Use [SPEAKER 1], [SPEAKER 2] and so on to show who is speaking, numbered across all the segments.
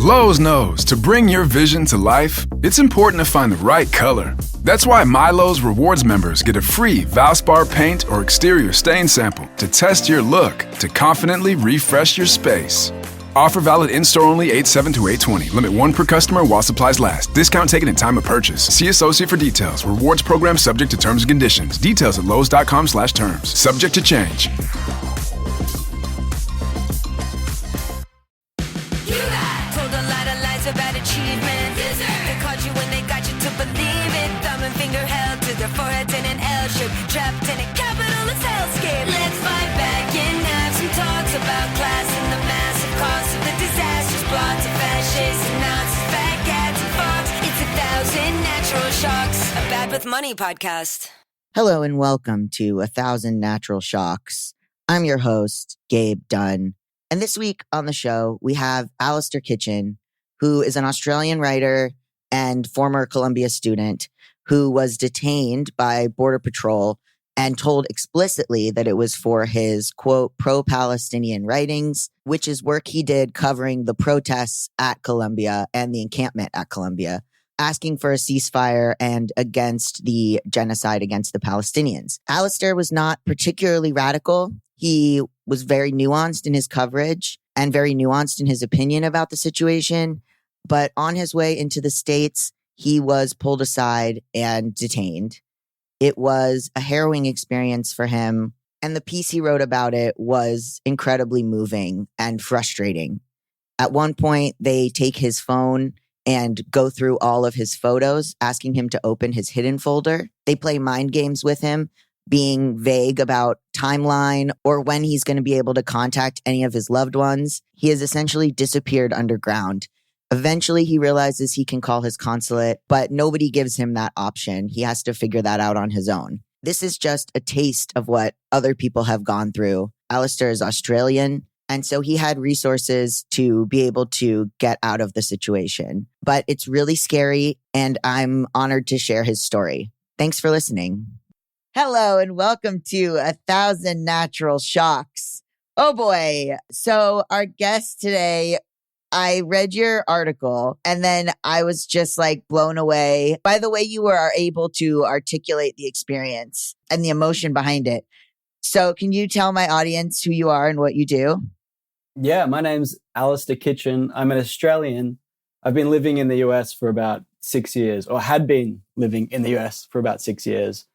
[SPEAKER 1] Lowe's knows to bring your vision to life, it's important to find the right color. That's why MyLowe's Rewards members get a free Valspar paint or exterior stain sample to test your look to confidently refresh your space. Offer valid in-store only 8/7 to 8/20. Limit 1 per customer while supplies last. Discount taken in time of purchase. See associate for details. Rewards program subject to terms and conditions. Details at lowes.com/terms. Subject to change.
[SPEAKER 2] About achievement. They caught you when they got you to believe it. Thumb and finger held to their foreheads in an L shape. Trapped in a capitalist hellscape. Let's fight back and have some talks about class and the massive cost of the disastrous plots of fascists and Nazis, fat cats and fox. It's 1,000 natural shocks. A Bad with Money podcast.
[SPEAKER 3] Hello and welcome to 1,000 Natural Shocks. I'm your host, Gabe Dunn. And this week on the show, we have Alistair Kitchen, who is an Australian writer and former Columbia student who was detained by Border Patrol and told explicitly that it was for his, quote, pro-Palestinian writings, which is work he did covering the protests at Columbia and the encampment at Columbia, asking for a ceasefire and against the genocide against the Palestinians. Alistair was not particularly radical. He was very nuanced in his coverage and very nuanced in his opinion about the situation. But on his way into the States, he was pulled aside and detained. It was a harrowing experience for him, and the piece he wrote about it was incredibly moving and frustrating. At one point, they take his phone and go through all of his photos, asking him to open his hidden folder. They play mind games with him, being vague about timeline or when he's going to be able to contact any of his loved ones. He has essentially disappeared underground. Eventually, he realizes he can call his consulate, but nobody gives him that option. He has to figure that out on his own. This is just a taste of what other people have gone through. Alistair is Australian, and so he had resources to be able to get out of the situation. But it's really scary, and I'm honored to share his story. Thanks for listening. Hello, and welcome to 1,000 Natural Shocks. Oh boy. So our guest today, I read your article and then I was just like blown away by the way you were able to articulate the experience and the emotion behind it. So can you tell my audience who you are and what you do?
[SPEAKER 4] Yeah, my name's Alistair Kitchen. I'm an Australian. I've been living in the US for about 6 years, or had been living in the US for about 6 years.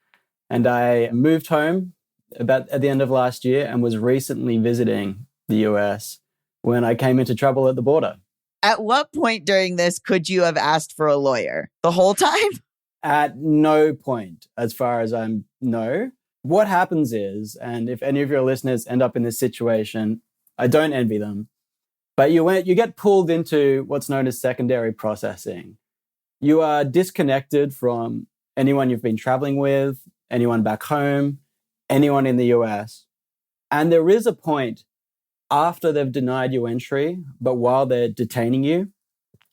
[SPEAKER 4] And I moved home about at the end of last year and was recently visiting the US when I came into trouble at the border.
[SPEAKER 3] At what point during this could you have asked for a lawyer? The whole time?
[SPEAKER 4] At no point, as far as I know. What happens is, and if any of your listeners end up in this situation, I don't envy them, but you get pulled into what's known as secondary processing. You are disconnected from anyone you've been traveling with, anyone back home, anyone in the US. And there is a point after they've denied you entry, but while they're detaining you,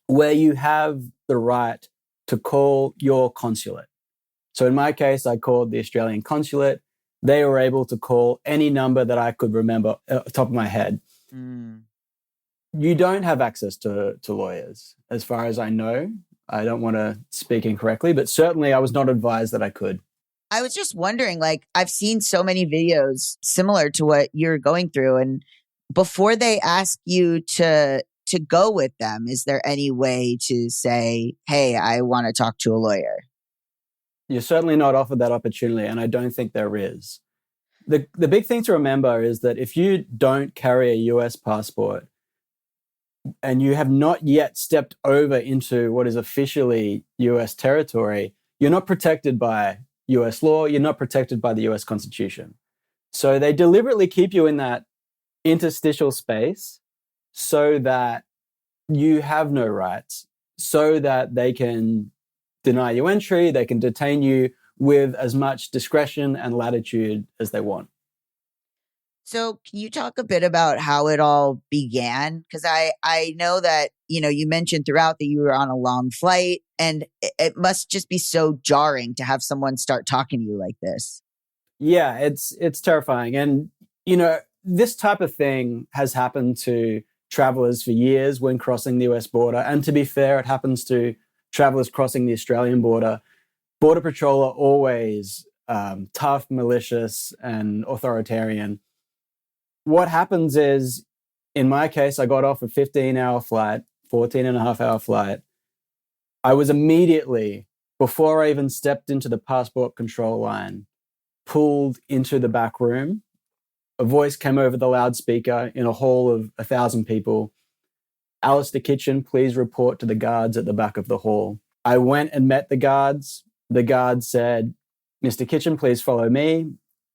[SPEAKER 4] where you have the right to call your consulate. So in my case, I called the Australian consulate. They were able to call any number that I could remember at the top of my head. You don't have access to lawyers, as far as I know. I don't want to speak incorrectly, but certainly I was not advised that I could.
[SPEAKER 3] I was just wondering, like, I've seen so many videos similar to what you're going through, and before they ask you to go with them, is there any way to say, hey, I want to talk to a lawyer?
[SPEAKER 4] You're certainly not offered that opportunity, and I don't think there is. The big thing to remember is that if you don't carry a US passport and you have not yet stepped over into what is officially US territory, you're not protected by US law, you're not protected by the US Constitution. So they deliberately keep you in that interstitial space so that you have no rights, so that they can deny you entry, they can detain you with as much discretion and latitude as they want.
[SPEAKER 3] So can you talk a bit about how it all began? Because I know that, you mentioned throughout that you were on a long flight, and it must just be so jarring to have someone start talking to you like this.
[SPEAKER 4] Yeah, it's terrifying. And, this type of thing has happened to travelers for years when crossing the US border. And to be fair, it happens to travelers crossing the Australian border. Border Patrol are always tough, malicious, and authoritarian. What happens is, in my case, I got off a 15-hour flight, 14-and-a-half-hour flight. I was immediately, before I even stepped into the passport control line, pulled into the back room. A voice came over the loudspeaker in a hall of 1,000 people. Alistair Kitchen, please report to the guards at the back of the hall. I went and met the guards. The guards said, Mr. Kitchen, please follow me.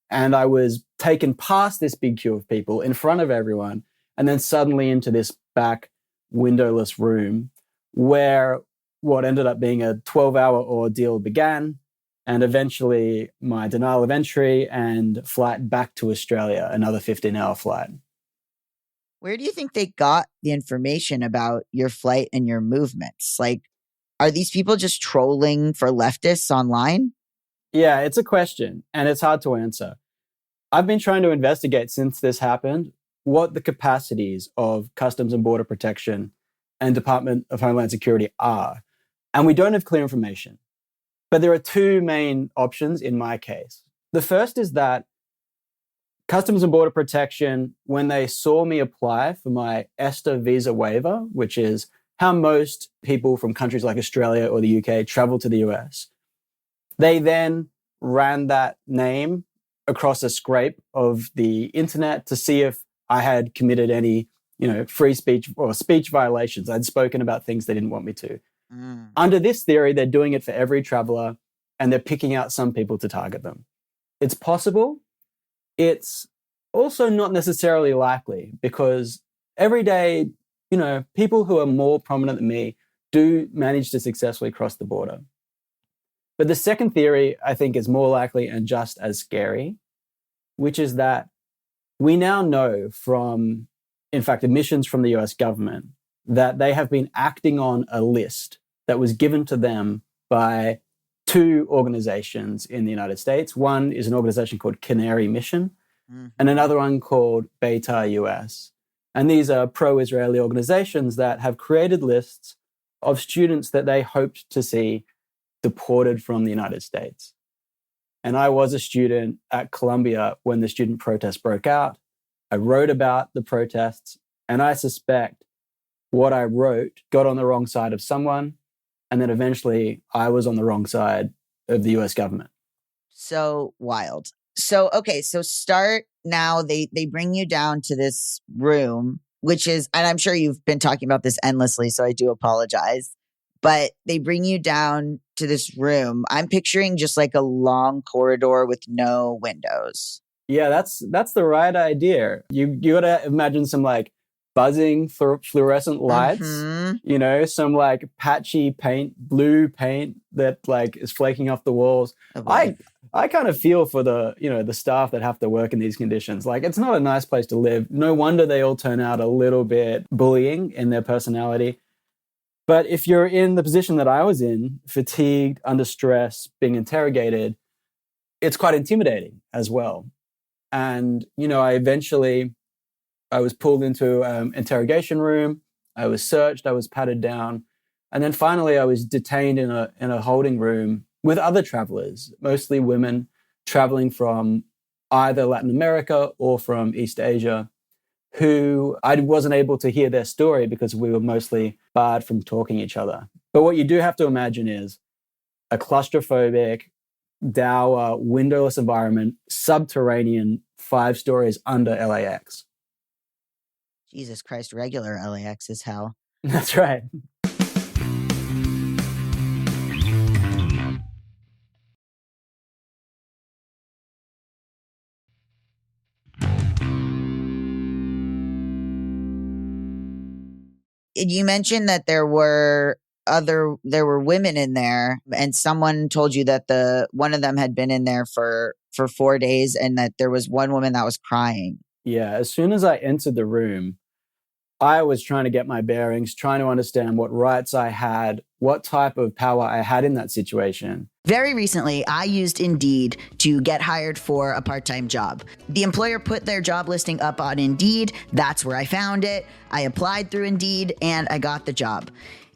[SPEAKER 4] And I was taken past this big queue of people in front of everyone, and then suddenly into this back windowless room where what ended up being a 12-hour ordeal began, and eventually my denial of entry and flight back to Australia, another 15-hour flight.
[SPEAKER 3] Where do you think they got the information about your flight and your movements? Like, are these people just trolling for leftists online?
[SPEAKER 4] Yeah, it's a question, and it's hard to answer. I've been trying to investigate since this happened what the capacities of Customs and Border Protection and Department of Homeland Security are. And we don't have clear information. But there are two main options in my case. The first is that Customs and Border Protection, when they saw me apply for my ESTA visa waiver, which is how most people from countries like Australia or the UK travel to the US, they then ran that name across a scrape of the internet to see if I had committed any, free speech or speech violations. I'd spoken about things they didn't want me to. Under this theory, they're doing it for every traveler, and they're picking out some people to target them. It's possible. It's also not necessarily likely, because every day, people who are more prominent than me do manage to successfully cross the border. But the second theory, I think, is more likely and just as scary, which is that we now know from, in fact, admissions from the US government that they have been acting on a list that was given to them by two organizations in the United States. One is an organization called Canary Mission, and another one called Beta US. And these are pro-Israeli organizations that have created lists of students that they hoped to see deported from the United States. And I was a student at Columbia when the student protests broke out. I wrote about the protests, and I suspect what I wrote got on the wrong side of someone, and then eventually I was on the wrong side of the US government.
[SPEAKER 3] So wild. So, okay, so start now. They bring you down to this room, which is, and I'm sure you've been talking about this endlessly, so I do apologize, but they bring you down to this room. I'm picturing just like a long corridor with no windows.
[SPEAKER 4] Yeah, that's the right idea. You got to imagine some like buzzing fluorescent lights, some like patchy paint, blue paint that like is flaking off the walls. Oh, I kind of feel for the, the staff that have to work in these conditions. Like, it's not a nice place to live. No wonder they all turn out a little bit bullying in their personality. But if you're in the position that I was in, fatigued, under stress, being interrogated, it's quite intimidating as well. And, I was pulled into an interrogation room. I was searched. I was patted down. And then finally, I was detained in a holding room with other travelers, mostly women traveling from either Latin America or from East Asia, who I wasn't able to hear their story because we were mostly barred from talking each other. But what you do have to imagine is a claustrophobic, dour, windowless environment, subterranean, 5 stories under LAX.
[SPEAKER 3] Jesus Christ, regular LAX is hell.
[SPEAKER 4] That's right.
[SPEAKER 3] You mentioned that there were women in there, and someone told you that one of them had been in there for 4 days, and that there was one woman that was crying.
[SPEAKER 4] Yeah, as soon as I entered the room, I was trying to get my bearings, trying to understand what rights I had, what type of power I had in that situation.
[SPEAKER 3] Very recently, I used Indeed to get hired for a part-time job. The employer put their job listing up on Indeed. That's where I found it. I applied through Indeed and I got the job.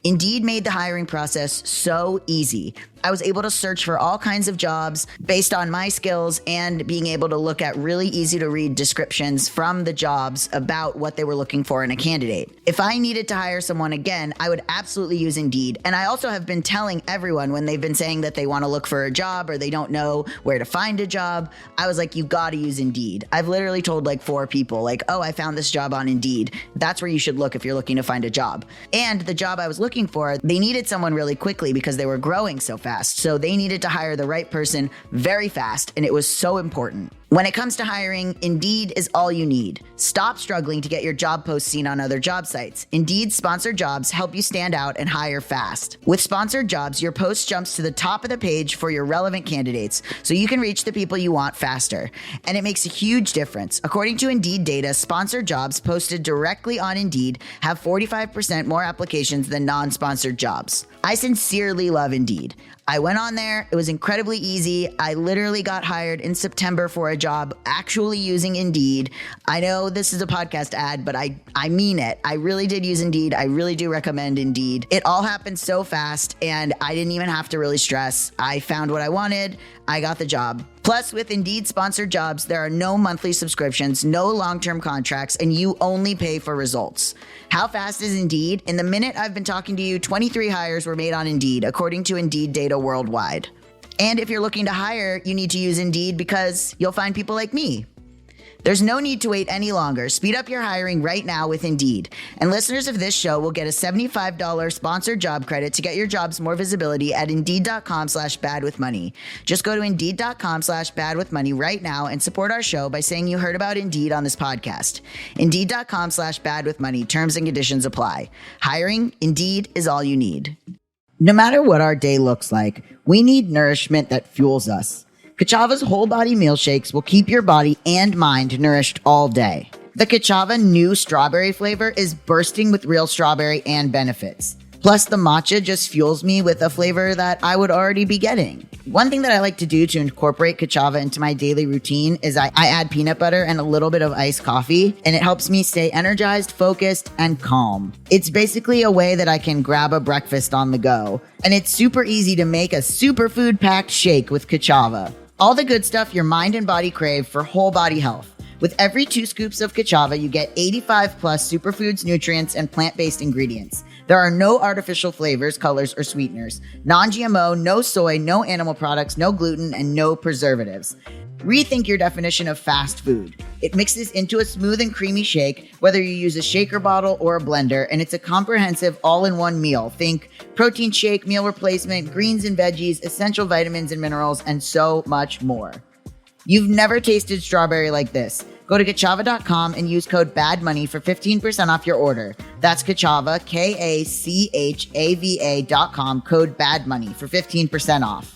[SPEAKER 3] Indeed made the hiring process so easy. I was able to search for all kinds of jobs based on my skills and being able to look at really easy to read descriptions from the jobs about what they were looking for in a candidate. If I needed to hire someone again, I would absolutely use Indeed. And I also have been telling everyone when they've been saying that they want to look for a job or they don't know where to find a job, I was like, you got to use Indeed. I've literally told like 4 people like, oh, I found this job on Indeed. That's where you should look if you're looking to find a job. And the job I was looking for, they needed someone really quickly because they were growing so fast. So they needed to hire the right person very fast, and it was so important. When it comes to hiring, Indeed is all you need. Stop struggling to get your job posts seen on other job sites. Indeed's sponsored jobs help you stand out and hire fast. With sponsored jobs, your post jumps to the top of the page for your relevant candidates, so you can reach the people you want faster. And it makes a huge difference. According to Indeed data, sponsored jobs posted directly on Indeed have 45% more applications than non-sponsored jobs. I sincerely love Indeed. I went on there. It was incredibly easy. I literally got hired in September for a job actually using Indeed. I know this is a podcast ad, but I mean it. I really did use Indeed. I really do recommend Indeed. It all happened so fast, and I didn't even have to really stress. I found what I wanted. I got the job. Plus, with Indeed sponsored jobs, there are no monthly subscriptions, no long-term contracts, and you only pay for results. How fast is Indeed? In the minute I've been talking to you, 23 hires were made on Indeed, according to Indeed data worldwide. And if you're looking to hire, you need to use Indeed because you'll find people like me. There's no need to wait any longer. Speed up your hiring right now with Indeed. And listeners of this show will get a $75 sponsored job credit to get your jobs more visibility at Indeed.com/badwithmoney. Just go to Indeed.com/badwithmoney right now and support our show by saying you heard about Indeed on this podcast. Indeed.com/badwithmoney. Terms and conditions apply. Hiring, Indeed is all you need. No matter what our day looks like, we need nourishment that fuels us. Kachava's whole body meal shakes will keep your body and mind nourished all day. The Kachava new strawberry flavor is bursting with real strawberry and benefits. Plus, the matcha just fuels me with a flavor that I would already be getting. One thing that I like to do to incorporate Kachava into my daily routine is I add peanut butter and a little bit of iced coffee, and it helps me stay energized, focused, and calm. It's basically a way that I can grab a breakfast on the go, and it's super easy to make a superfood-packed shake with Kachava. All the good stuff your mind and body crave for whole body health. With every 2 scoops of Kachava, you get 85 plus superfoods, nutrients, and plant-based ingredients. There are no artificial flavors, colors, or sweeteners. Non-GMO, no soy, no animal products, no gluten, and no preservatives. Rethink your definition of fast food. It mixes into a smooth and creamy shake, whether you use a shaker bottle or a blender, and it's a comprehensive all-in-one meal. Think protein shake, meal replacement, greens and veggies, essential vitamins and minerals, and so much more. You've never tasted strawberry like this. Go to Kachava.com and use code BADMONEY for 15% off your order. That's Kachava, Kachava.com, code BADMONEY for 15% off.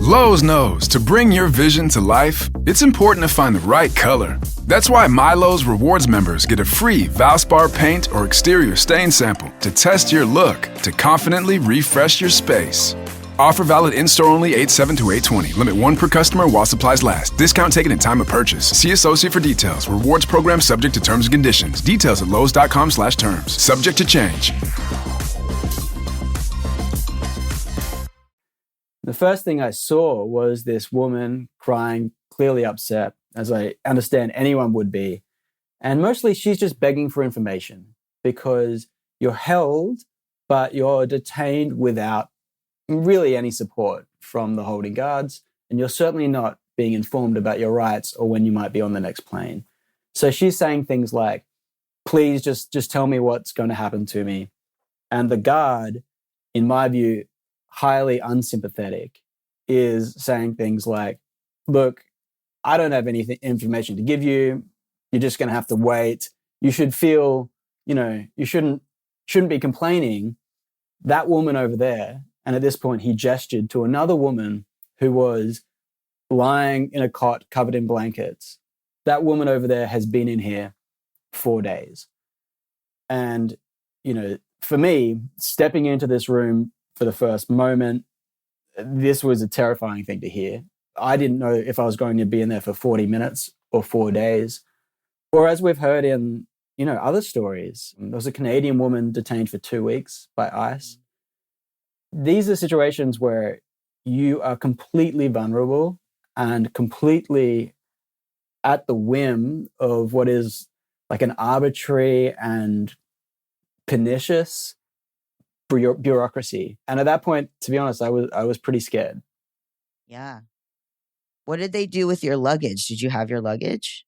[SPEAKER 1] Lowe's knows to bring your vision to life, it's important to find the right color. That's why Milo's Rewards members get a free Valspar paint or exterior stain sample to test your look to confidently refresh your space. Offer valid in-store only 8/7 to 8/20. Limit 1 per customer while supplies last. Discount taken at time of purchase. See associate for details. Rewards program subject to terms and conditions. Details at lowes.com/terms. Subject to change.
[SPEAKER 4] The first thing I saw was this woman crying, clearly upset, as I understand anyone would be. And mostly she's just begging for information because you're held, but you're detained without really any support from the holding guards. And you're certainly not being informed about your rights or when you might be on the next plane. So she's saying things like, please just tell me what's going to happen to me. And the guard, in my view, highly unsympathetic, is saying things like, look, I don't have any information to give you. You're just going to have to wait. You should feel, you shouldn't be complaining. That woman over there, and at this point he gestured to another woman who was lying in a cot covered in blankets. That woman over there has been in here 4 days. And, for me, stepping into this room for the first moment, this was a terrifying thing to hear. I didn't know if I was going to be in there for 40 minutes or 4 days. Or as we've heard in, other stories, there was a Canadian woman detained for 2 weeks by ICE. These are situations where you are completely vulnerable and completely at the whim of what is like an arbitrary and pernicious bureaucracy. And at that point, to be honest, I was pretty scared.
[SPEAKER 3] Yeah. What did they do with your luggage? Did you have your luggage?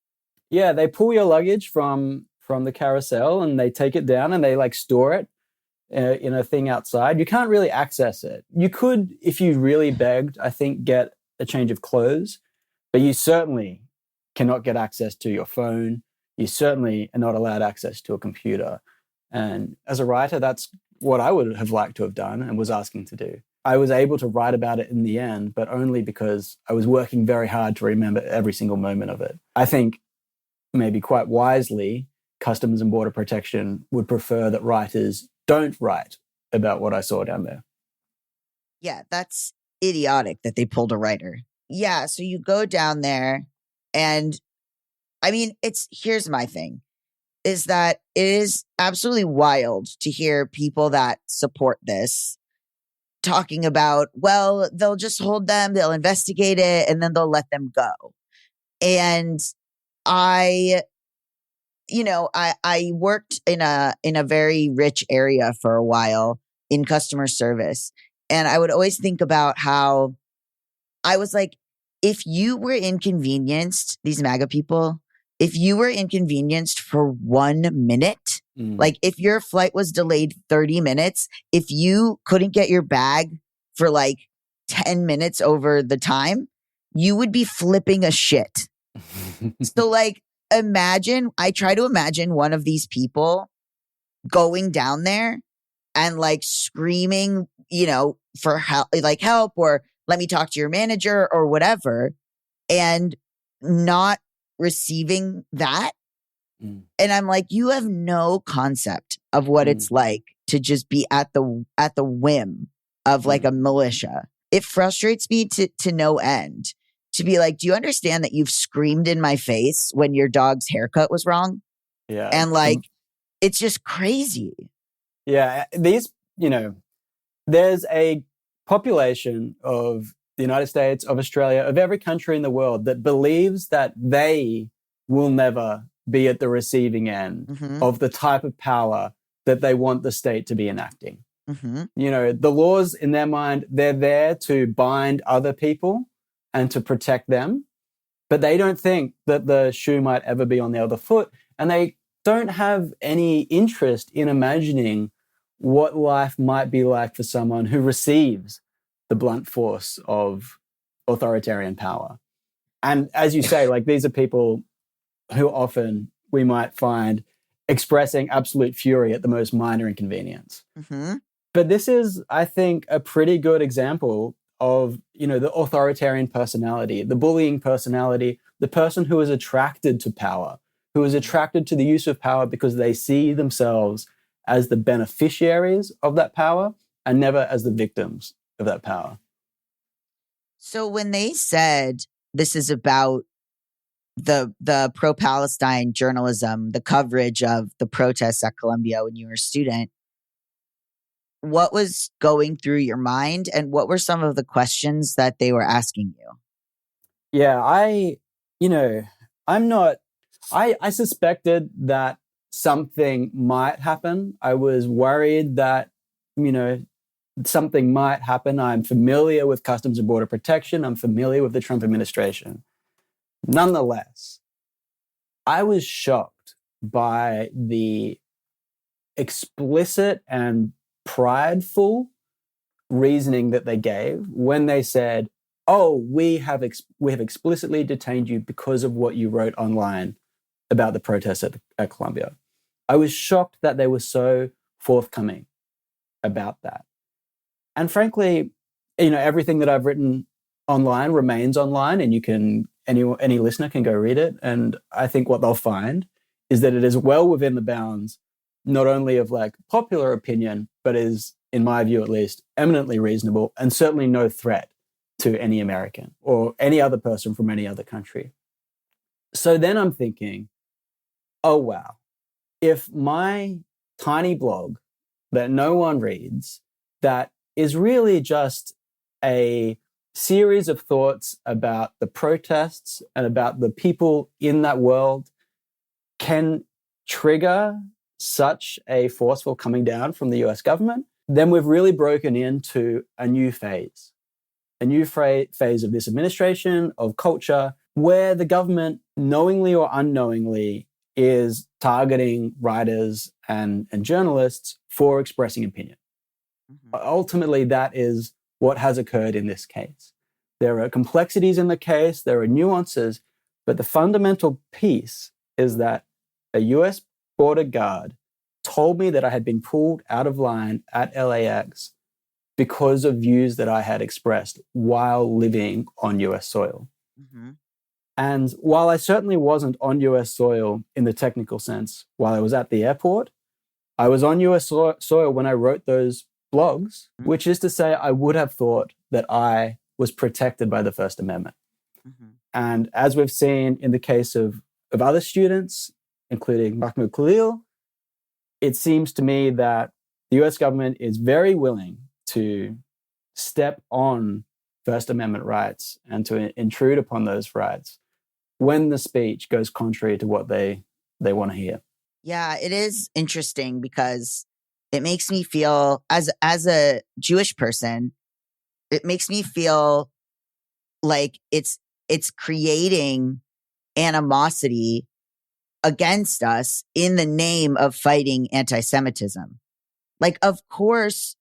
[SPEAKER 4] Yeah, they pull your luggage from the carousel and they take it down and they like store it in a thing outside. You can't really access it. You could, if you really begged, I think, get a change of clothes, but you certainly cannot get access to your phone. You certainly are not allowed access to a computer. And as a writer, that's what I would have liked to have done and was asking to do. I was able to write about it in the end, but only because I was working very hard to remember every single moment of it. I think maybe quite wisely, Customs and Border Protection would prefer that writers don't write about what I saw down there.
[SPEAKER 3] Yeah, that's idiotic that they pulled a writer. Yeah, so you go down there and I mean, here's my thing, is that it is absolutely wild to hear people that support this talking about, well, they'll just hold them, they'll investigate it, and then they'll let them go. And I worked in a very rich area for a while in customer service. And I would always think about how I was like, if you were inconvenienced, these MAGA people, if you were inconvenienced for 1 minute, like if your flight was delayed 30 minutes, if you couldn't get your bag for like 10 minutes over the time, you would be flipping a shit. So like, I try to imagine one of these people going down there and like screaming, for help, or let me talk to your manager or whatever, and not receiving that. And I'm like, you have no concept of what it's like to just be at the whim of like a militia. It frustrates me to no end. To be like, do you understand that you've screamed in my face when your dog's haircut was wrong?
[SPEAKER 4] Yeah.
[SPEAKER 3] And like, it's just crazy.
[SPEAKER 4] Yeah. There's a population of the United States, of Australia, of every country in the world that believes that they will never be at the receiving end of the type of power that they want the state to be enacting. The laws in their mind, they're there to bind other people and to protect them, but they don't think that the shoe might ever be on the other foot, and they don't have any interest in imagining what life might be like for someone who receives the blunt force of authoritarian power. And as you say, like, these are people who often we might find expressing absolute fury at the most minor inconvenience. But this is, I think, a pretty good example of, the authoritarian personality, the bullying personality, the person who is attracted to power, who is attracted to the use of power because they see themselves as the beneficiaries of that power and never as the victims of that power.
[SPEAKER 3] So when they said this is about the pro-Palestine journalism, the coverage of the protests at Columbia when you were a student, what was going through your mind and what were some of the questions that they were asking you?
[SPEAKER 4] Yeah, I suspected that something might happen. I was worried that, something might happen. I'm familiar with Customs and Border Protection. I'm familiar with the Trump administration. Nonetheless, I was shocked by the explicit and prideful reasoning that they gave when they said, "Oh, we have explicitly detained you because of what you wrote online about the protests at Columbia." I was shocked that they were so forthcoming about that. And frankly, everything that I've written online remains online, and any listener can go read it. And I think what they'll find is that it is well within the bounds, not only of like popular opinion, but is, in my view at least, eminently reasonable and certainly no threat to any American or any other person from any other country. So then I'm thinking, oh, wow, if my tiny blog that no one reads, that is really just a series of thoughts about the protests and about the people in that world, can trigger such a forceful coming down from the US government, then we've really broken into a new phase of this administration, of culture, where the government, knowingly or unknowingly, is targeting writers and journalists for expressing opinion. Mm-hmm. Ultimately, that is what has occurred in this case. There are complexities in the case, there are nuances, but the fundamental piece is that a US border guard told me that I had been pulled out of line at LAX because of views that I had expressed while living on US soil. Mm-hmm. And while I certainly wasn't on US soil in the technical sense while I was at the airport, I was on US soil when I wrote those blogs, mm-hmm. which is to say I would have thought that I was protected by the First Amendment. Mm-hmm. And as we've seen in the case of other students, including Mahmoud Khalil, it seems to me that the US government is very willing to step on First Amendment rights and to intrude upon those rights when the speech goes contrary to what they want to hear.
[SPEAKER 3] Yeah, it is interesting because it makes me feel, as a Jewish person, it makes me feel like it's creating animosity against us in the name of fighting anti-Semitism. Like, of course,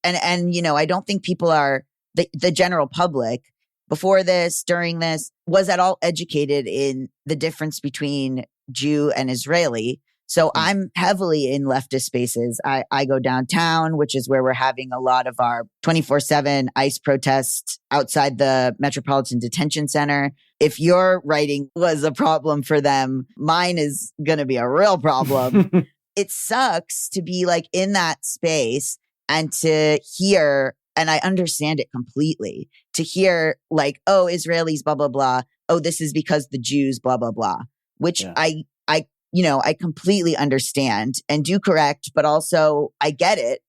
[SPEAKER 3] and you know, I don't think people are, the general public before this, during this, was at all educated in the difference between Jew and Israeli. So I'm heavily in leftist spaces. I go downtown, which is where we're having a lot of our 24/7 ICE protests outside the Metropolitan Detention Center. If your writing was a problem for them, mine is going to be a real problem. It sucks to be like in that space and to hear, and I understand it completely, to hear like, oh, Israelis, blah, blah, blah. Oh, this is because the Jews, blah, blah, blah, which I completely understand and do correct, but also I get it.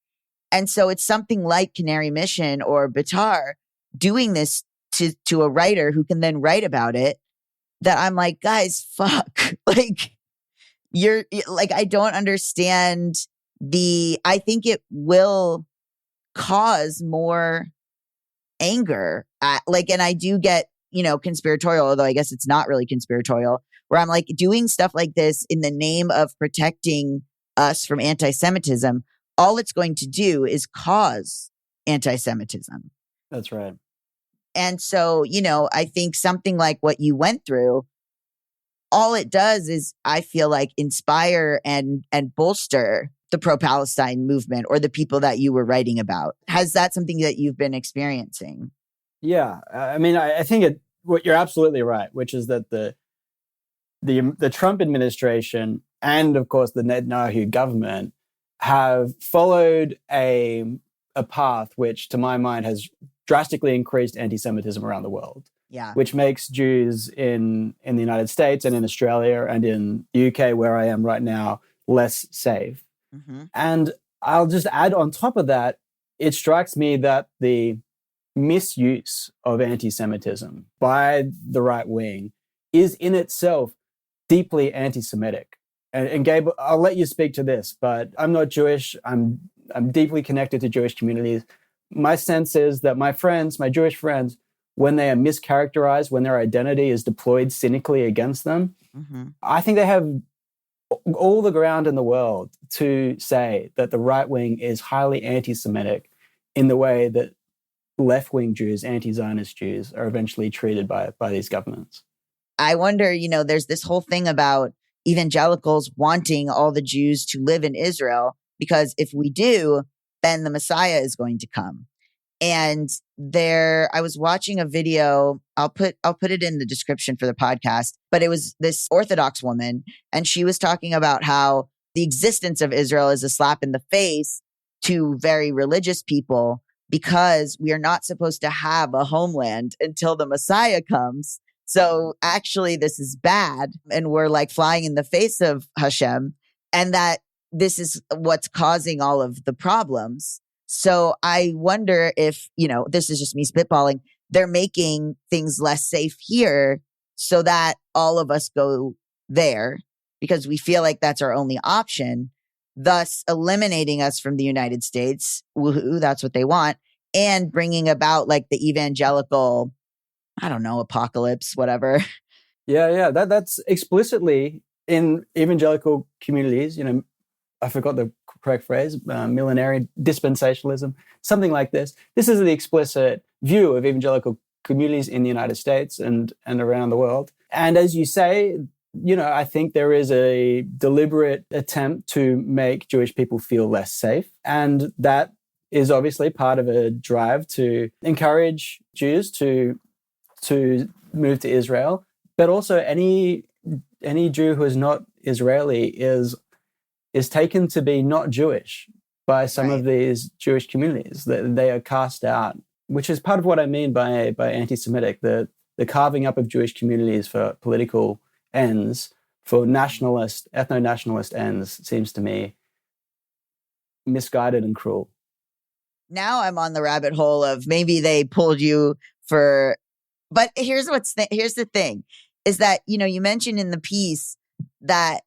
[SPEAKER 3] And so it's something like Canary Mission or Batar doing this to a writer who can then write about it, that I'm like, guys, fuck. Like, you're like, I don't understand I think it will cause more anger. And I do get, conspiratorial, although I guess it's not really conspiratorial, where I'm like, doing stuff like this in the name of protecting us from anti-Semitism, all it's going to do is cause anti-Semitism.
[SPEAKER 4] That's right.
[SPEAKER 3] And so, I think something like what you went through, all it does is, I feel like, inspire and bolster the pro-Palestine movement or the people that you were writing about. Has that something that you've been experiencing?
[SPEAKER 4] Yeah. I mean, I think you're absolutely right, which is that the Trump administration and, of course, the Netanyahu government have followed a path which, to my mind, has drastically increased anti-Semitism around the world.
[SPEAKER 3] Yeah.
[SPEAKER 4] Which makes Jews in the United States and in Australia and in the UK, where I am right now, less safe. Mm-hmm. And I'll just add on top of that, it strikes me that the misuse of anti-Semitism by the right wing is in itself deeply anti-Semitic. And Gabe, I'll let you speak to this, but I'm not Jewish. I'm deeply connected to Jewish communities. My sense is that my Jewish friends, when they are mischaracterized, when their identity is deployed cynically against them, mm-hmm. I think they have all the ground in the world to say that the right wing is highly anti-Semitic in the way that left-wing Jews, anti-Zionist Jews, are eventually treated by these governments.
[SPEAKER 3] I wonder, there's this whole thing about evangelicals wanting all the Jews to live in Israel, because if we do, then the Messiah is going to come. And I was watching a video. I'll put it in the description for the podcast, but it was this Orthodox woman, and she was talking about how the existence of Israel is a slap in the face to very religious people because we are not supposed to have a homeland until the Messiah comes. So actually this is bad, and we're like flying in the face of Hashem, and that this is what's causing all of the problems. So I wonder if, this is just me spitballing, they're making things less safe here so that all of us go there because we feel like that's our only option, thus eliminating us from the United States. Woohoo, that's what they want. And bringing about like the evangelical, I don't know, apocalypse, whatever.
[SPEAKER 4] Yeah. That's explicitly in evangelical communities, I forgot the correct phrase, millenarian dispensationalism, something like this. This is the explicit view of evangelical communities in the United States and around the world. And as you say, I think there is a deliberate attempt to make Jewish people feel less safe. And that is obviously part of a drive to encourage Jews to move to Israel. But also any Jew who is not Israeli is taken to be not Jewish by some of these Jewish communities. That they are cast out, which is part of what I mean by anti-Semitic, the carving up of Jewish communities for political ends, for nationalist, ethno-nationalist ends, seems to me misguided and cruel.
[SPEAKER 3] Now I'm on the rabbit hole of maybe they pulled you for, but here's the thing is that, you mentioned in the piece that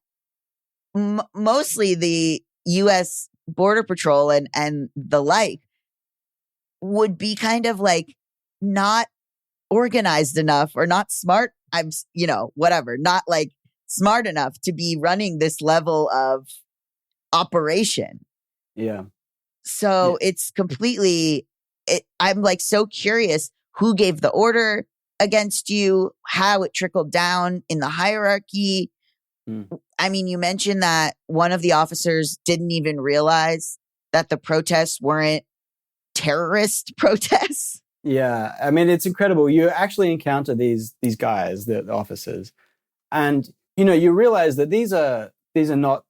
[SPEAKER 3] mostly the U.S. Border Patrol and the like would be kind of like not organized enough or not smart. Whatever, not like smart enough to be running this level of operation.
[SPEAKER 4] Yeah.
[SPEAKER 3] So it's completely, I'm like so curious who gave the order against you, how it trickled down in the hierarchy. I mean, you mentioned that one of the officers didn't even realize that the protests weren't terrorist protests.
[SPEAKER 4] Yeah, I mean, it's incredible. You actually encounter these guys, the officers, and you realize that these are not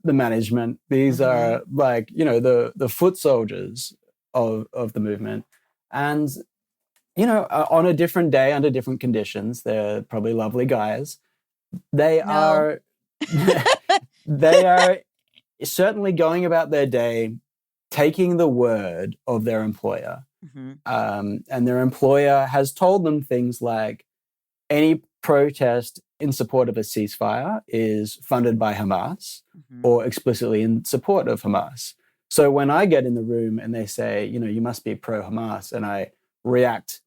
[SPEAKER 4] the management. These are like the foot soldiers of the movement, and on a different day under different conditions, they're probably lovely guys. They are certainly going about their day, taking the word of their employer. And their employer has told them things like any protest in support of a ceasefire is funded by Hamas or explicitly in support of Hamas. So when I get in the room and they say, you must be pro-Hamas, and I react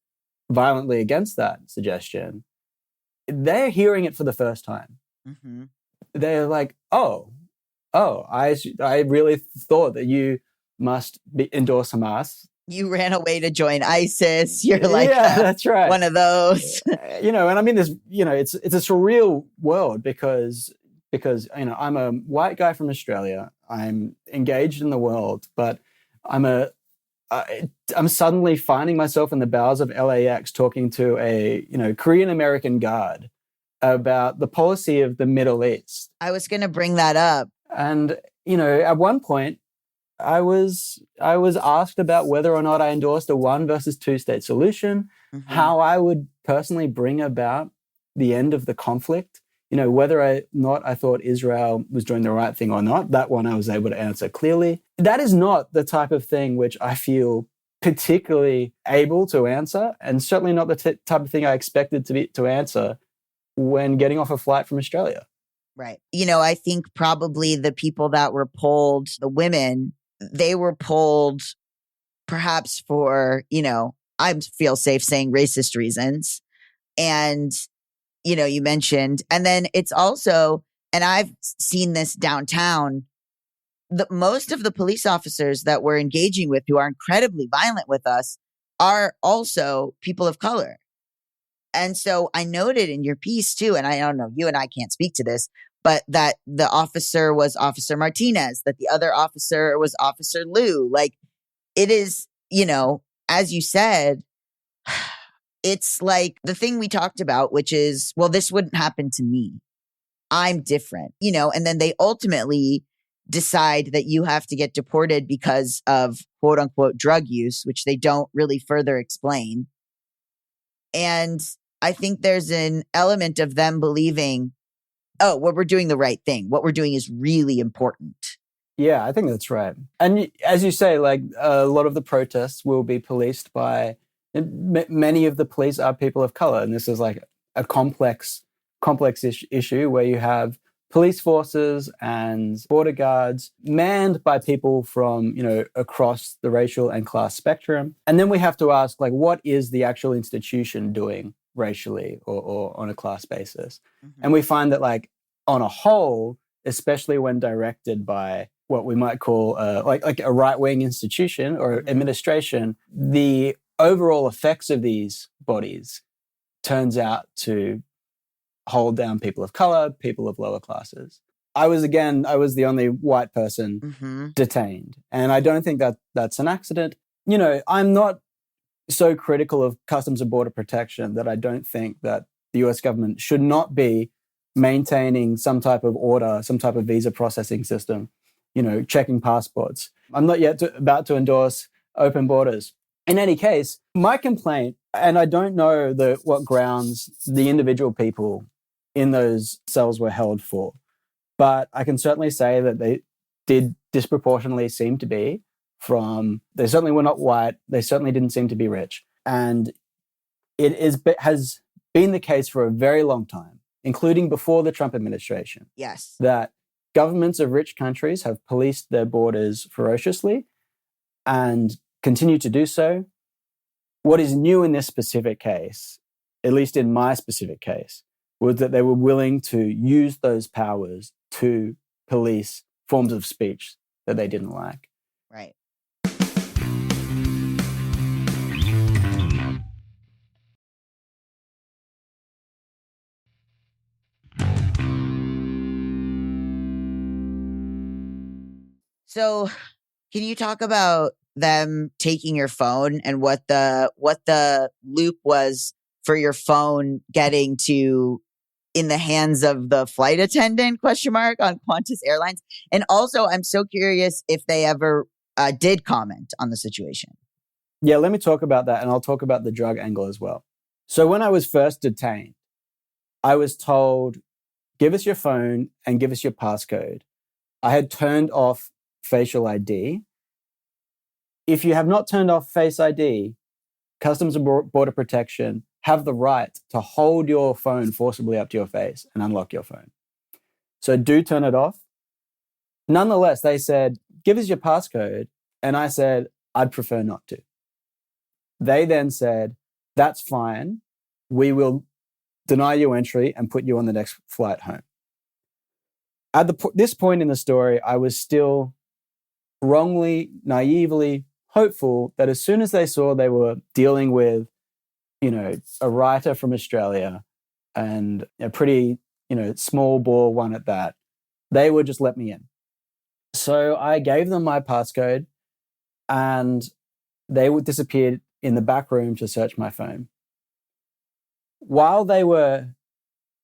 [SPEAKER 4] violently against that suggestion, they're hearing it for the first time. They're like, I really thought that you must endorse Hamas. You
[SPEAKER 3] ran away to join ISIS. You're like,
[SPEAKER 4] that's right,
[SPEAKER 3] one of those.
[SPEAKER 4] And I mean, this, it's a surreal world because I'm a white guy from Australia. I'm engaged in the world, but I'm suddenly finding myself in the bowels of LAX talking to a Korean American guard about the policy of the Middle East.
[SPEAKER 3] I was going to bring that up.
[SPEAKER 4] And at one point, I was asked about whether or not I endorsed a 1 versus 2 state solution, how I would personally bring about the end of the conflict, whether or not I thought Israel was doing the right thing or not. That one I was able to answer clearly. That is not the type of thing which I feel particularly able to answer, and certainly not the type of thing I expected to answer when getting off a flight from Australia.
[SPEAKER 3] Right. I think probably the people that were polled, the women, they were polled perhaps for, I feel safe saying racist reasons. And, you mentioned, and then it's also, and I've seen this downtown, most of the police officers that we're engaging with who are incredibly violent with us are also people of color. And so I noted in your piece too, and I don't know, you and I can't speak to this, but that the officer was Officer Martinez, that the other officer was Officer Liu. Like, it is, as you said, it's like the thing we talked about, which is, well, this wouldn't happen to me. I'm different, and then they ultimately decide that you have to get deported because of quote unquote drug use, which they don't really further explain. And I think there's an element of them believing, oh, well, we're doing the right thing. What we're doing is really important.
[SPEAKER 4] Yeah, I think that's right. And as you say, like a lot of the protests will be policed by, many of the police are people of color. And this is like a complex issue where you have police forces and border guards manned by people from, across the racial and class spectrum. And then we have to ask, like, what is the actual institution doing racially or on a class basis? Mm-hmm. And we find that, like, on a whole, especially when directed by what we might call like a right-wing institution or administration, the overall effects of these bodies turns out to hold down people of color, people of lower classes. I was the only white person detained. And I don't think that that's an accident. I'm not so critical of Customs and Border Protection that I don't think that the US government should not be maintaining some type of order, some type of visa processing system, checking passports. I'm not yet about to endorse open borders. In any case, my complaint, and I don't know what grounds the individual people in those cells were held for, but I can certainly say that they did disproportionately seem to be they certainly were not white, they certainly didn't seem to be rich. And has been the case for a very long time, including before the Trump administration.
[SPEAKER 3] Yes.
[SPEAKER 4] That governments of rich countries have policed their borders ferociously and continue to do so. What is new in this specific case, at least in my specific case, was that they were willing to use those powers to police forms of speech that they didn't like.
[SPEAKER 3] Right. So, can you talk about them taking your phone and what the loop was for your phone getting to in the hands of the flight attendant ? On Qantas Airlines? And also, I'm so curious if they ever did comment on the situation.
[SPEAKER 4] Yeah, let me talk about that, and I'll talk about the drug angle as well. So when I was first detained, I was told, give us your phone and give us your passcode. I had turned off facial ID. If you have not turned off Face ID, Customs and Border Protection have the right to hold your phone forcibly up to your face and unlock your phone. So do turn it off. Nonetheless, they said, give us your passcode. And I said, I'd prefer not to. They then said, that's fine. We will deny you entry and put you on the next flight home. At this point in the story, I was still wrongly, naively hopeful that as soon as they saw they were dealing with, a writer from Australia and a pretty, small bore one at that, they would just let me in. So I gave them my passcode and they would disappear in the back room to search my phone. While they were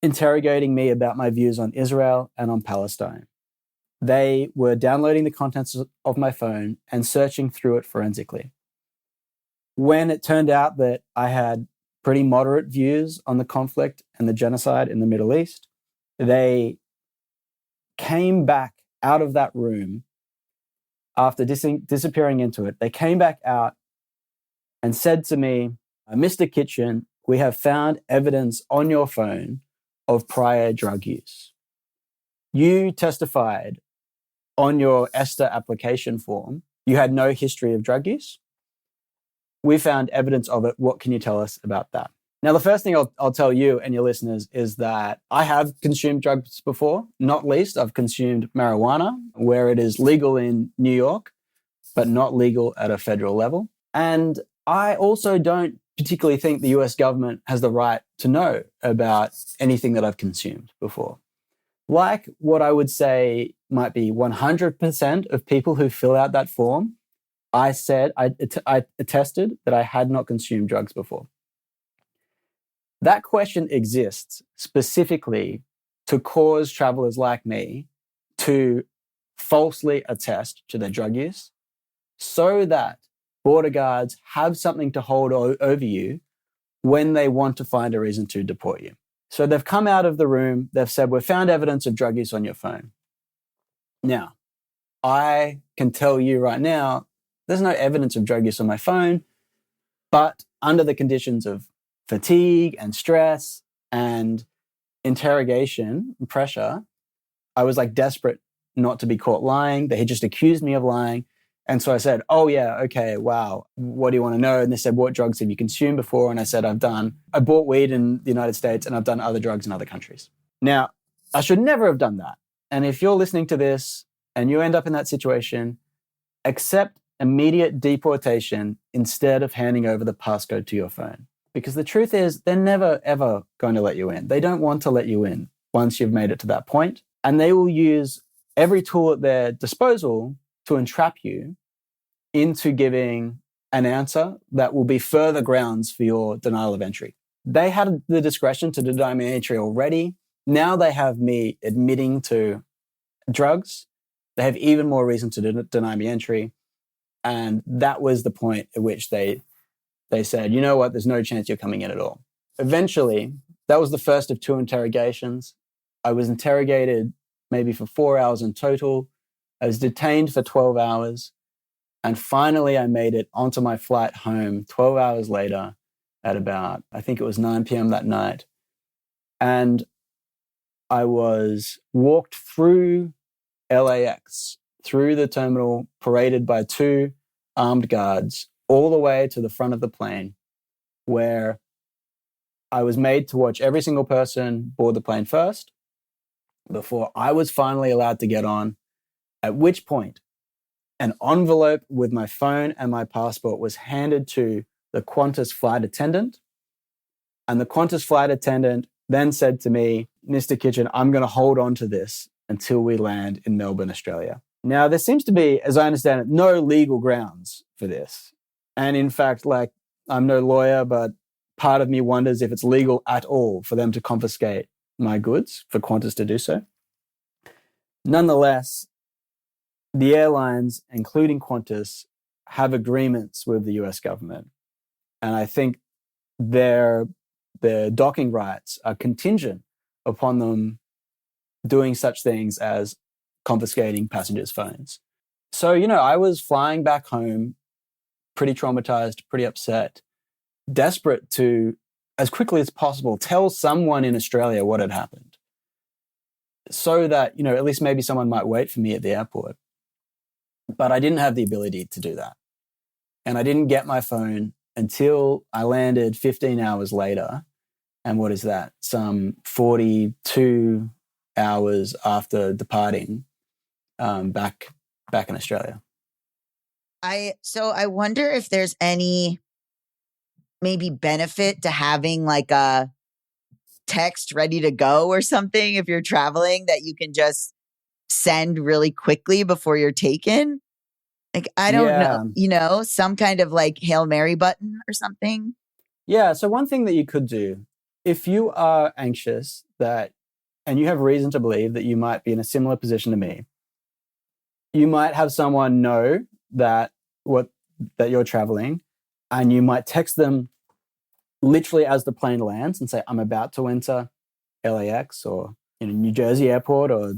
[SPEAKER 4] interrogating me about my views on Israel and on Palestine, they were downloading the contents of my phone and searching through it forensically. When it turned out that I had pretty moderate views on the conflict and the genocide in the Middle East, they came back out of that room after disappearing into it. They came back out and said to me, Mr. Kitchen, we have found evidence on your phone of prior drug use. You testified on your ESTA application form you had no history of drug use. We found evidence of it. What can you tell us about that? Now, the first thing I'll tell you and your listeners is that I have consumed drugs before. Not least, I've consumed marijuana, where it is legal in New York, but not legal at a federal level. And I also don't particularly think the US government has the right to know about anything that I've consumed before. Like what I would say might be 100% of people who fill out that form, I said, I attested that I had not consumed drugs before. That question exists specifically to cause travelers like me to falsely attest to their drug use so that border guards have something to hold over you when they want to find a reason to deport you. So they've come out of the room, they've said, we've found evidence of drug use on your phone. Now, I can tell you right now, there's no evidence of drug use on my phone, but under the conditions of fatigue and stress and interrogation and pressure, I was like desperate not to be caught lying. They had just accused me of lying. And so I said, oh yeah, okay, wow. What do you want to know? And they said, what drugs have you consumed before? And I said, I bought weed in the United States and I've done other drugs in other countries. Now, I should never have done that. And if you're listening to this and you end up in that situation, accept immediate deportation instead of handing over the passcode to your phone. Because the truth is, they're never, ever going to let you in. They don't want to let you in once you've made it to that point. And they will use every tool at their disposal to entrap you into giving an answer that will be further grounds for your denial of entry. They had the discretion to deny me entry already. Now they have me admitting to drugs. They have even more reason to deny me entry. And that was the point at which they said, you know what, there's no chance you're coming in at all. Eventually, that was the first of 2 interrogations. I was interrogated maybe for 4 hours in total. I was detained for 12 hours. And finally, I made it onto my flight home 12 hours later at about, I think it was 9 p.m. that night. And I was walked through LAX, through the terminal, paraded by 2 armed guards, all the way to the front of the plane, where I was made to watch every single person board the plane first before I was finally allowed to get on, at which point an envelope with my phone and my passport was handed to the Qantas flight attendant. And the Qantas flight attendant then said to me, Mr. Kitchen, I'm going to hold on to this until we land in Melbourne, Australia. Now, there seems to be, as I understand it, no legal grounds for this. And in fact, like, I'm no lawyer, but part of me wonders if it's legal at all for them to confiscate my goods, for Qantas to do so. Nonetheless, the airlines, including Qantas, have agreements with the US government. And I think their docking rights are contingent upon them doing such things as confiscating passengers' phones. So, I was flying back home, pretty traumatized, pretty upset, desperate to, as quickly as possible, tell someone in Australia what had happened so that, at least maybe someone might wait for me at the airport. But I didn't have the ability to do that. And I didn't get my phone until I landed 15 hours later. And what is that? Some 42 hours after departing back in Australia.
[SPEAKER 3] So I wonder if there's any maybe benefit to having like a text ready to go or something if you're traveling that you can just send really quickly before you're taken. Like, I don't know, some kind of like Hail Mary button or something.
[SPEAKER 4] Yeah. So one thing that you could do, if you are anxious and you have reason to believe that you might be in a similar position to me, you might have someone know that you're traveling, and you might text them literally as the plane lands and say, I'm about to enter LAX or New Jersey Airport or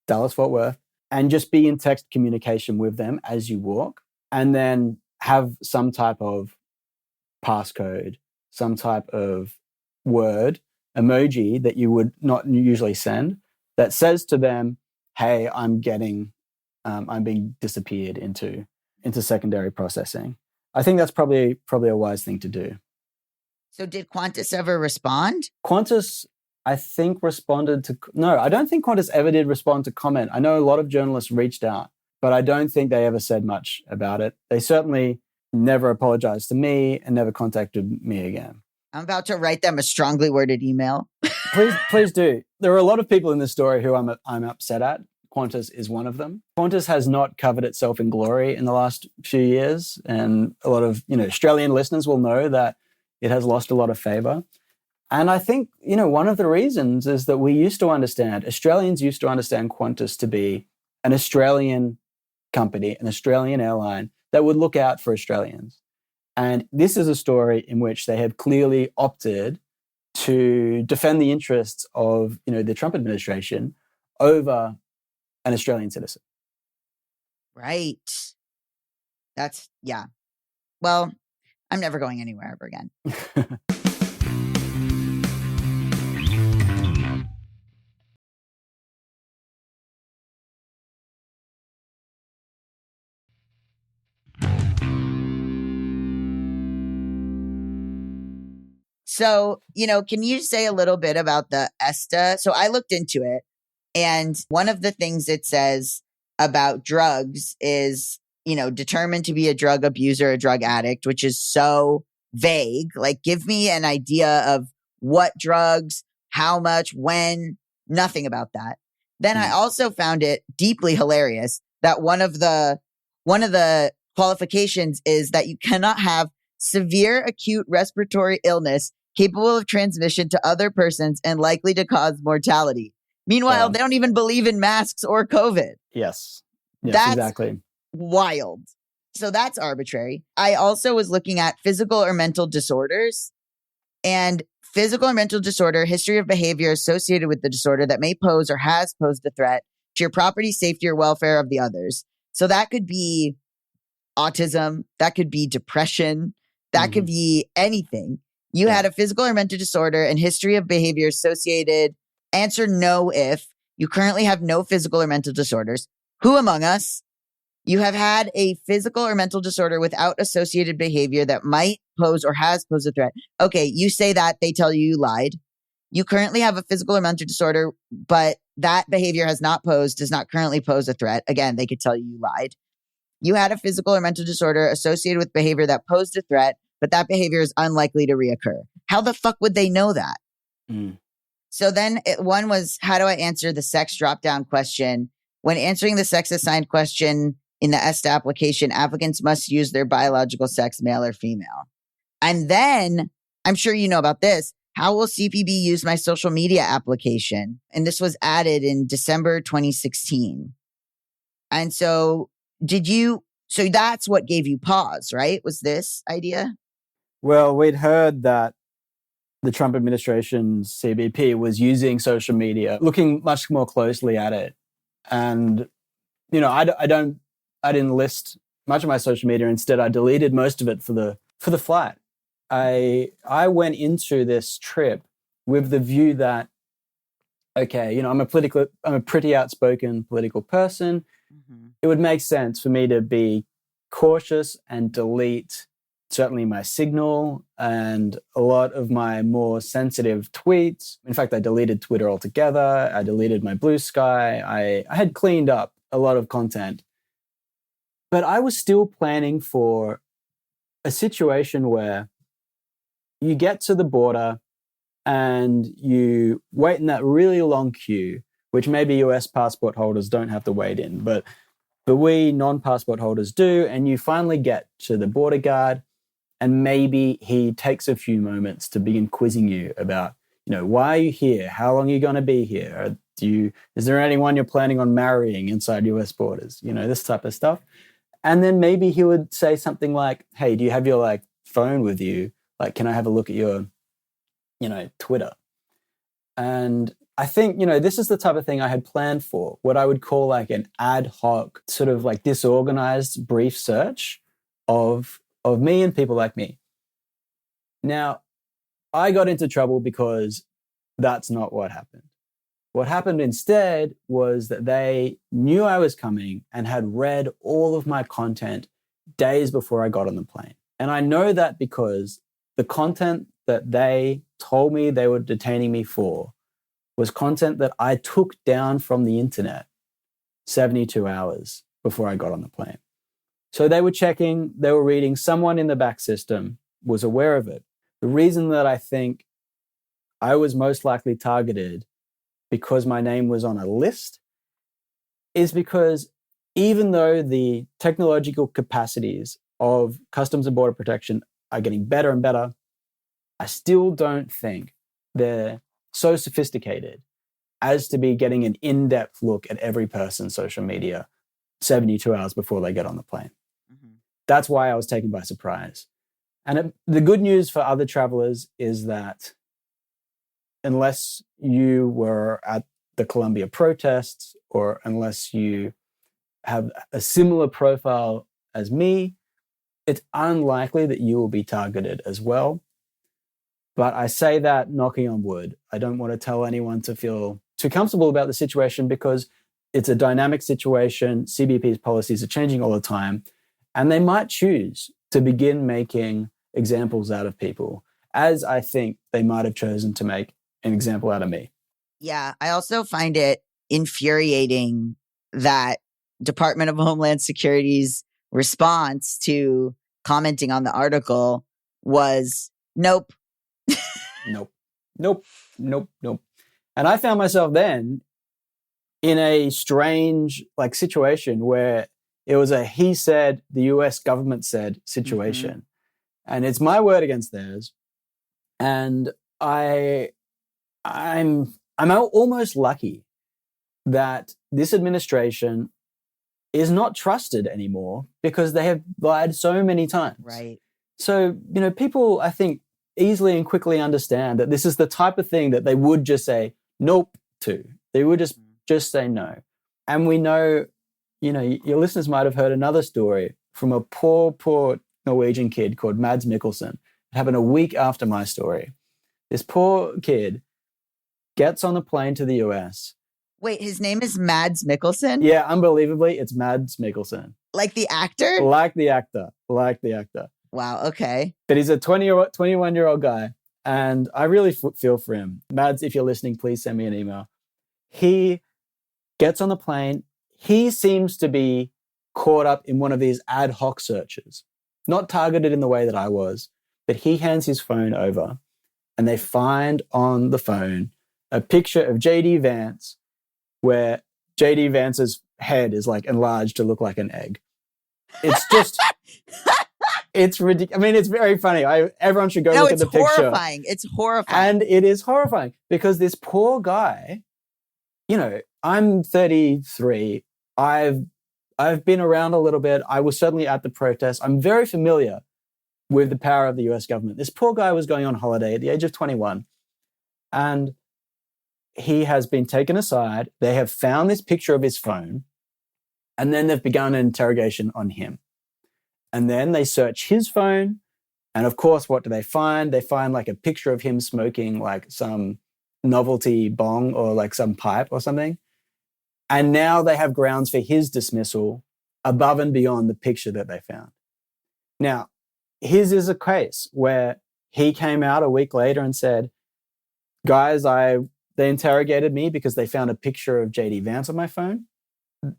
[SPEAKER 4] Dallas Fort Worth, and just be in text communication with them as you walk, and then have some type of passcode, some type of word, emoji that you would not usually send that says to them, hey, I'm being disappeared into secondary processing. I think that's probably a wise thing to do.
[SPEAKER 3] So did Qantas ever respond?
[SPEAKER 4] Qantas, I think, responded to... No, I don't think Qantas ever did respond to comment. I know a lot of journalists reached out, but I don't think they ever said much about it. They certainly never apologized to me and never contacted me again.
[SPEAKER 3] I'm about to write them a strongly worded email.
[SPEAKER 4] Please do. There are a lot of people in this story who I'm upset at. Qantas is one of them. Qantas has not covered itself in glory in the last few years, and a lot of Australian listeners will know that it has lost a lot of favour. And I think one of the reasons is that Australians used to understand Qantas to be an Australian company, an Australian airline that would look out for Australians. And this is a story in which they have clearly opted to defend the interests of the Trump administration over an Australian citizen.
[SPEAKER 3] Right. Yeah. Well, I'm never going anywhere ever again. So, can you say a little bit about the ESTA? So I looked into it, and one of the things it says about drugs is, determined to be a drug abuser, a drug addict, which is so vague. Like, give me an idea of what drugs, how much, when, nothing about that. Then I also found it deeply hilarious that one of the qualifications is that you cannot have severe acute respiratory illness capable of transmission to other persons and likely to cause mortality. Meanwhile, they don't even believe in masks or COVID.
[SPEAKER 4] Yes,
[SPEAKER 3] That's
[SPEAKER 4] exactly.
[SPEAKER 3] Wild. So that's arbitrary. I also was looking at physical or mental disorders, and physical or mental disorder, history of behavior associated with the disorder that may pose or has posed a threat to your property, safety, or welfare of the others. So that could be autism, that could be depression, that could be anything. You had a physical or mental disorder and history of behavior associated. Answer no if you currently have no physical or mental disorders. Who among us? You have had a physical or mental disorder without associated behavior that might pose or has posed a threat. Okay, you say that, they tell you lied. You currently have a physical or mental disorder, but that behavior does not currently pose a threat. Again, they could tell you lied. You had a physical or mental disorder associated with behavior that posed a threat, but that behavior is unlikely to reoccur. How the fuck would they know that? So then one was, how do I answer the sex drop-down question? When answering the sex assigned question in the ESTA application, applicants must use their biological sex, male or female. And then, I'm sure you know about this, how will CPB use my social media application? And this was added in December 2016. And so that's what gave you pause, right? Was this idea?
[SPEAKER 4] Well, we'd heard that the Trump administration's CBP was using social media, looking much more closely at it. And, I didn't list much of my social media. Instead, I deleted most of it for the flight. I went into this trip with the view that, okay, I'm a pretty outspoken political person. It would make sense for me to be cautious and delete certainly my Signal and a lot of my more sensitive tweets. In fact, I deleted Twitter altogether. I deleted my Blue Sky. I had cleaned up a lot of content. But I was still planning for a situation where you get to the border and you wait in that really long queue, which maybe US passport holders don't have to wait in, but we non-passport holders do, and you finally get to the border guard, and maybe he takes a few moments to begin quizzing you about, why are you here? How long are you going to be here? Is there anyone you're planning on marrying inside US borders? This type of stuff. And then maybe he would say something like, hey, do you have your phone with you? Can I have a look at your, Twitter? And I think, this is the type of thing I had planned for, what I would call an ad hoc, sort of disorganized brief search of me and people like me. Now, I got into trouble because that's not what happened. What happened instead was that they knew I was coming and had read all of my content days before I got on the plane. And I know that because the content that they told me they were detaining me for was content that I took down from the internet 72 hours before I got on the plane. So they were checking, they were reading, someone in the back system was aware of it. The reason that I think I was most likely targeted because my name was on a list is because even though the technological capacities of Customs and Border Protection are getting better and better, I still don't think they're so sophisticated as to be getting an in-depth look at every person's social media 72 hours before they get on the plane. Mm-hmm. That's why I was taken by surprise. And the good news for other travelers is that unless you were at the Colombia protests or unless you have a similar profile as me, it's unlikely that you will be targeted as well. But I say that knocking on wood. I don't want to tell anyone to feel too comfortable about the situation because it's a dynamic situation. CBP's policies are changing all the time, and they might choose to begin making examples out of people, as I think they might have chosen to make an example out of me.
[SPEAKER 3] Yeah, I also find it infuriating that Department of Homeland Security's response to commenting on the article was, nope.
[SPEAKER 4] Nope. And I found myself then in a strange situation where it was a he said, the US government said situation. Mm-hmm. And it's my word against theirs. And I'm almost lucky that this administration is not trusted anymore because they have lied so many times.
[SPEAKER 3] Right.
[SPEAKER 4] So, people, I think, easily and quickly understand that this is the type of thing that they would just say nope to. They would just say no. And we know, your listeners might have heard another story from a poor Norwegian kid called Mads Mikkelsen. It happened a week after my story. This poor kid gets on the plane to the US.
[SPEAKER 3] Wait, his name is Mads Mikkelsen?
[SPEAKER 4] Yeah, unbelievably, it's Mads Mikkelsen.
[SPEAKER 3] Like the actor?
[SPEAKER 4] Like the actor.
[SPEAKER 3] Wow, okay.
[SPEAKER 4] But he's a 21-year-old guy, and I really feel for him. Mads, if you're listening, please send me an email. He gets on the plane. He seems to be caught up in one of these ad hoc searches, not targeted in the way that I was, but he hands his phone over, and they find on the phone a picture of J.D. Vance where J.D. Vance's head is enlarged to look like an egg. It's just... It's ridiculous. I mean, it's very funny. Everyone should go look at the picture.
[SPEAKER 3] It's horrifying.
[SPEAKER 4] And it is horrifying because this poor guy, I'm 33. I've been around a little bit. I was certainly at the protest. I'm very familiar with the power of the US government. This poor guy was going on holiday at the age of 21, and he has been taken aside. They have found this picture of his phone, and then they've begun an interrogation on him. And then they search his phone. And of course, what do they find? They find a picture of him smoking some novelty bong or some pipe or something. And now they have grounds for his dismissal above and beyond the picture that they found. Now, his is a case where he came out a week later and said, guys, they interrogated me because they found a picture of J.D. Vance on my phone.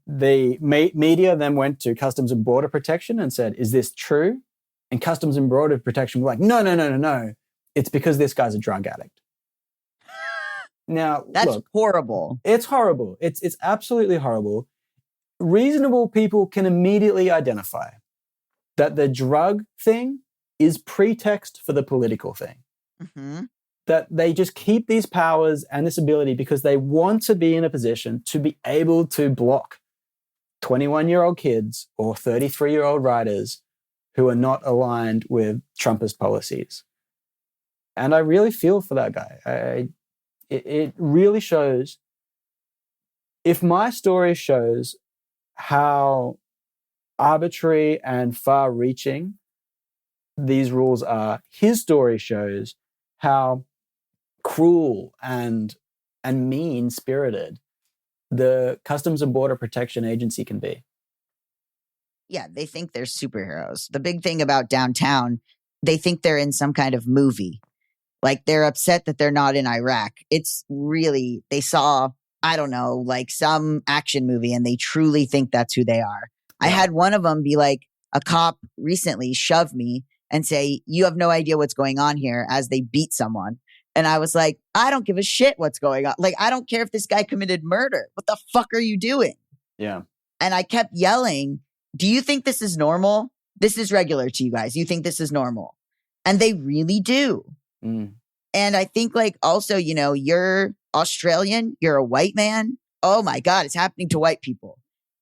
[SPEAKER 4] The media then went to Customs and Border Protection and said, is this true? And Customs and Border Protection were like, no. It's because this guy's a drug addict. Now,
[SPEAKER 3] that's horrible.
[SPEAKER 4] It's horrible. It's absolutely horrible. Reasonable people can immediately identify that the drug thing is pretext for the political thing. Mm-hmm. That they just keep these powers and this ability because they want to be in a position to be able to block 21-year-old kids or 33-year-old writers who are not aligned with Trumpist policies. And I really feel for that guy. It really shows, if my story shows how arbitrary and far-reaching these rules are, his story shows how cruel and mean-spirited the Customs and Border Protection Agency can be.
[SPEAKER 3] Yeah, they think they're superheroes. The big thing about downtown, they think they're in some kind of movie. They're upset that they're not in Iraq. It's really, they saw, I don't know, some action movie and they truly think that's who they are. Yeah. I had one of them be a cop recently shoved me and say, you have no idea what's going on here, as they beat someone. And I was like, I don't give a shit what's going on. I don't care if this guy committed murder. What the fuck are you doing?
[SPEAKER 4] Yeah.
[SPEAKER 3] And I kept yelling, do you think this is normal? This is regular to you guys. You think this is normal? And they really do.
[SPEAKER 4] Mm.
[SPEAKER 3] And I think like also, you know, you're Australian, you're a white man. Oh my God, it's happening to white people.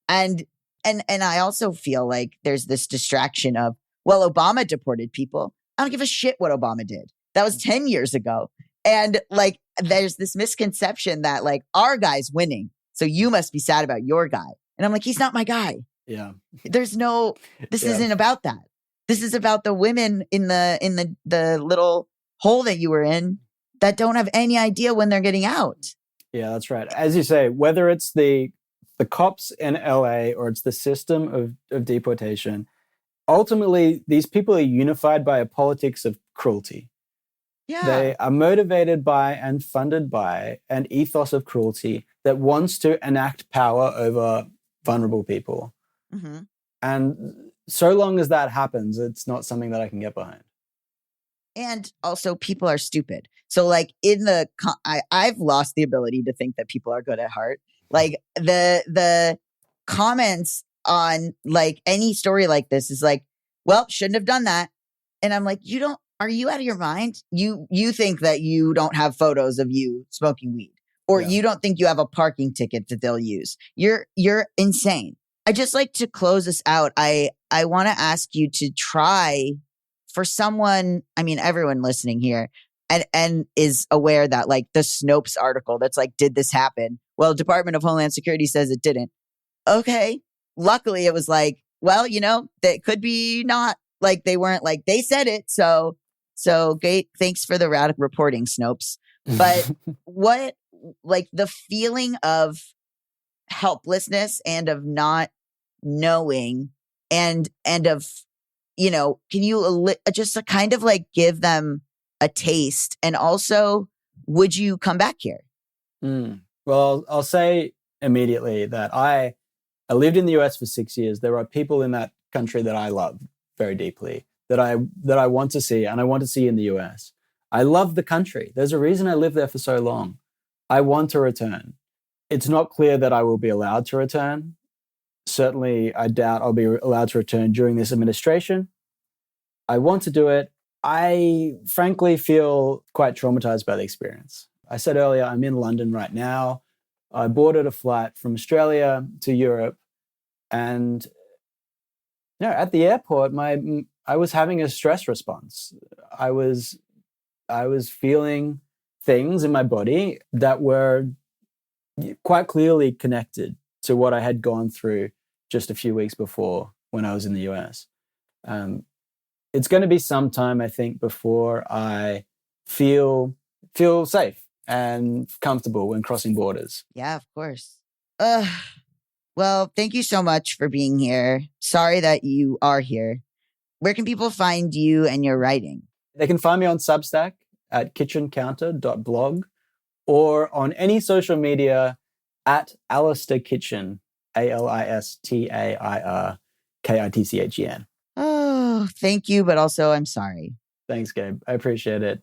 [SPEAKER 3] And I also feel like there's this distraction of, well, Obama deported people. I don't give a shit what Obama did. That was 10 years ago. And like, there's this misconception that like our guy's winning. So you must be sad about your guy. And I'm like, he's not my guy.
[SPEAKER 4] Yeah.
[SPEAKER 3] This isn't about that. This is about the women in the little hole that you were in that don't have any idea when they're getting out.
[SPEAKER 4] Yeah, that's right. As you say, whether it's the cops in LA or it's the system of deportation, ultimately, these people are unified by a politics of cruelty.
[SPEAKER 3] Yeah.
[SPEAKER 4] They are motivated by and funded by an ethos of cruelty that wants to enact power over vulnerable people.
[SPEAKER 3] Mm-hmm.
[SPEAKER 4] And so long as that happens, it's not something that I can get behind.
[SPEAKER 3] And also people are stupid. So like I've lost the ability to think that people are good at heart. Like the comments on like any story like this is like, well, shouldn't have done that. And I'm like, are you out of your mind? You think that you don't have photos of you smoking weed, or you don't think you have a parking ticket that they'll use. You're insane. I just like to close this out. I want to ask you to try for someone, I mean, everyone listening here and is aware that like the Snopes article that's like, did this happen? Well, Department of Homeland Security says it didn't. Okay. Luckily it was like, well, you know, that could be not like they weren't like, they said it. So great. Thanks for the radical reporting, Snopes. But what, like the feeling of helplessness and of not knowing and of, you know, can you just kind of like give them a taste? And also, would you come back here?
[SPEAKER 4] Well, I'll say immediately that I lived in the US for 6 years. There are people in that country that I love very deeply, that I want to see, and I want to see in the US. I love the country. There's a reason I lived there for so long. I want to return. It's not clear that I will be allowed to return. Certainly, I doubt I'll be allowed to return during this administration. I want to do it. I frankly feel quite traumatized by the experience. I said earlier, I'm in London right now. I boarded a flight from Australia to Europe, and at the airport, I was having a stress response. I was feeling things in my body that were quite clearly connected to what I had gone through just a few weeks before when I was in the US. It's going to be some time, I think, before I feel safe and comfortable when crossing borders.
[SPEAKER 3] Yeah, of course. Well, thank you so much for being here. Sorry that you are here. Where can people find you and your writing?
[SPEAKER 4] They can find me on Substack at kitchencounter.blog or on any social media at Alistair Kitchen, AlistairKitchen.
[SPEAKER 3] Oh, thank you, but also I'm sorry.
[SPEAKER 4] Thanks, Gabe. I appreciate it.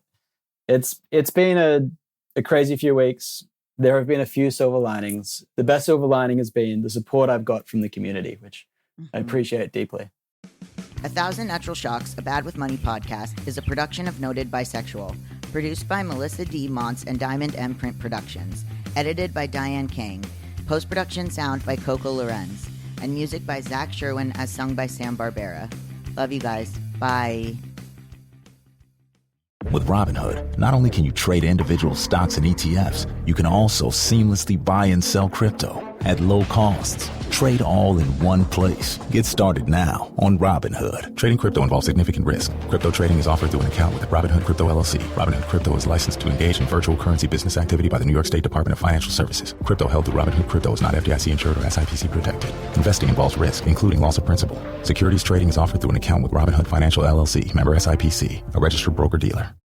[SPEAKER 4] It's been a crazy few weeks. There have been a few silver linings. The best silver lining has been the support I've got from the community, which I appreciate deeply.
[SPEAKER 3] 1,000 Natural Shocks, a Bad with Money podcast, is a production of Noted Bisexual, produced by Melisa D. Monts and Diamond MPrint Productions, edited by Diane Kang, post-production sound by Coco Llorens, and music by Zach Sherwin as sung by Sam Barbera. Love you guys. Bye.
[SPEAKER 5] With Robinhood, not only can you trade individual stocks and ETFs, you can also seamlessly buy and sell crypto at low costs. Trade all in one place. Get started now on Robinhood. Trading crypto involves significant risk. Crypto trading is offered through an account with Robinhood Crypto LLC. Robinhood Crypto is licensed to engage in virtual currency business activity by the New York State Department of Financial Services. Crypto held through Robinhood Crypto is not FDIC insured or SIPC protected. Investing involves risk, including loss of principal. Securities trading is offered through an account with Robinhood Financial LLC, member SIPC, a registered broker-dealer.